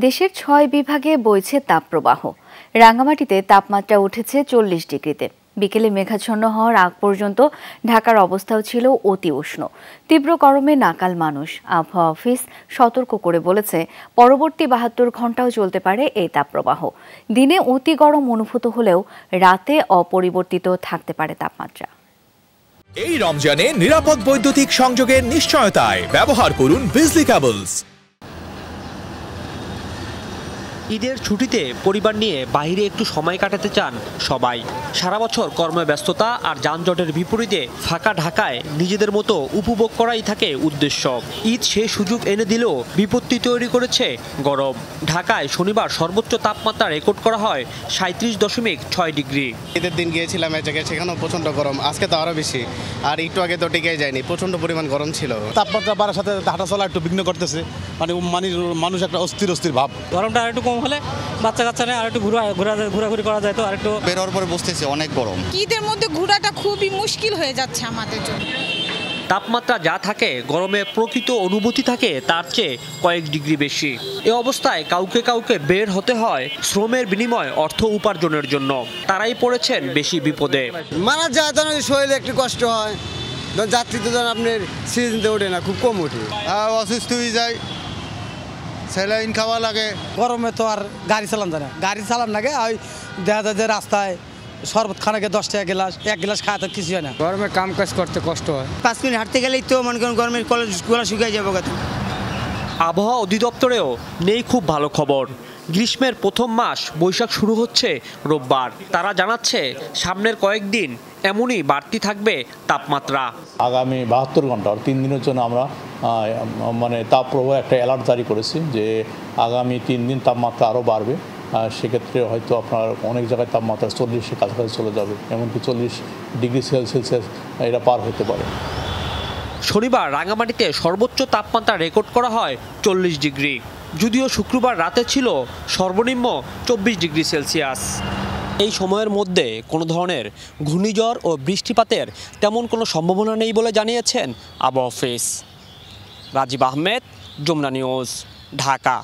দেশের ৬ বিভাগে বইছে তাপপ্রবাহ। রাঙ্গামাটিতে তাপমাত্রা উঠেছে ৪০ ডিগ্রিতে। বিকেলে মেঘাচ্ছন্ন হওয়ার আগ পর্যন্ত ঢাকার অবস্থাও ছিল অতি উষ্ণ। তীব্র গরমে নাকাল মানুষ। আবহাওয়া অফিস সতর্ক করে বলেছে, পরবর্তী ৭২ ঘন্টাও চলতে পারে এই তাপপ্রবাহ। দিনে অতি গরম অনুভূত হলেও রাতে অপরিবর্তিত থাকতে পারে তাপমাত্রা। এই রমজানে নিরাপদ বৈদ্যুতিক সংযোগের নিশ্চয়তায় ব্যবহার করুন বিজলি কেবলস। ঈদের ছুটিতে পরিবার নিয়ে বাইরে একটু সময় কাটাতে চান সবাই। সারা বছর কর্মব্যস্ততা আর যানজটের বিপরীতে ফাঁকা ঢাকায় নিজেদের মতো উপভোগ করাই থাকে উদ্দেশ্য। ঈদ সে সুযোগ এনে দিলেও বিপত্তি তৈরি করেছে গরম। ঢাকায় শনিবার সর্বোচ্চ তাপমাত্রা রেকর্ড করা হয় ৩৭.৬ ডিগ্রি। ঈদের দিন গিয়েছিলাম এক জায়গায়, সেখানেও প্রচণ্ড গরম, আজকে তো আরও বেশি। আর একটু আগে তো টিকে যায়নি, প্রচণ্ড পরিমাণ গরম ছিল। তাপমাত্রা বাড়ার সাথে হাঁটা চলা একটু বিঘ্ন করতেছে, মানুষ একটা অস্থির ভাব। গরমটা আর একটু কম হলে বাচ্চা কাচ্চা নেই আর একটু ঘোরাঘুরি করা যায়, তো আর একটু বের হওয়ার পরে বুঝতেছি অনেক গরম। ঈদের মধ্যে ঘোরাটা খুবই মুশকিল হয়ে যাচ্ছে আমাদের জন্য। তাপমাত্রা যা থাকে গরমে প্রকৃত অনুভূতি থাকে তার চেয়ে কয়েক ডিগ্রি বেশি। এ অবস্থায় কাউকে কাউকে বের হতে হয় শ্রমের বিনিময়ে অর্থ উপার্জনের জন্য। তারাই পড়েছেন বেশি বিপদে। মারা যায় তো শরীরে একটু কষ্ট হয়, যাত্রী তো আপনার সিজনতে ওঠে না, খুব কম ওঠে, অসুস্থ হয়ে যায়, স্যালাইন খাওয়া লাগে। গরমে তো আর গাড়ি চালান যায় না, গাড়ি চালান লাগে ওই দেখা যায় যে রাস্তায় শরবত খানাকে 10 টাকা গ্লাস, এক গ্লাস খাওয়া তো কিছু হয় না। গরমে কাম কাজ করতে কষ্ট হয়। 5 মিনিট হাঁটতে গেলেই তো মনে করেন গরমের গলা শুকিয়ে যাবো। আবহাওয়া অধিদপ্তরেও নেই খুব ভালো খবর। গ্রীষ্মের প্রথম মাস বৈশাখ শুরু হচ্ছে রোববার। তারা জানাচ্ছে সামনের কয়েকদিন এমনই বাড়তি থাকবে তাপমাত্রা। আগামী ৭২ ঘন্টা ৩ দিনের জন্য আমরা তাপপ্রবাহ একটা অ্যালার্ট জারি করেছি যে আগামী ৩ দিন তাপমাত্রা আরও বাড়বে। সেক্ষেত্রে হয়তো আপনার অনেক জায়গায় তাপমাত্রা ৪০-এর কাছাকাছি চলে যাবে, এমনকি ৪০ ডিগ্রি সেলসিয়াস এটা পার হতে পারে। শনিবার রাঙ্গামাটিতে সর্বোচ্চ তাপমাত্রা রেকর্ড করা হয় ৪০ ডিগ্রি, যদিও শুক্রবার রাতে ছিল সর্বনিম্ন ২৪ ডিগ্রি সেলসিয়াস। এই সময়ের মধ্যে কোনো ধরনের ঘূর্ণিঝড় ও বৃষ্টিপাতের তেমন কোনো সম্ভাবনা নেই বলে জানিয়েছেন আবহাওয়া অফিস। রাজীব আহমেদ, যমুনা নিউজ, ঢাকা।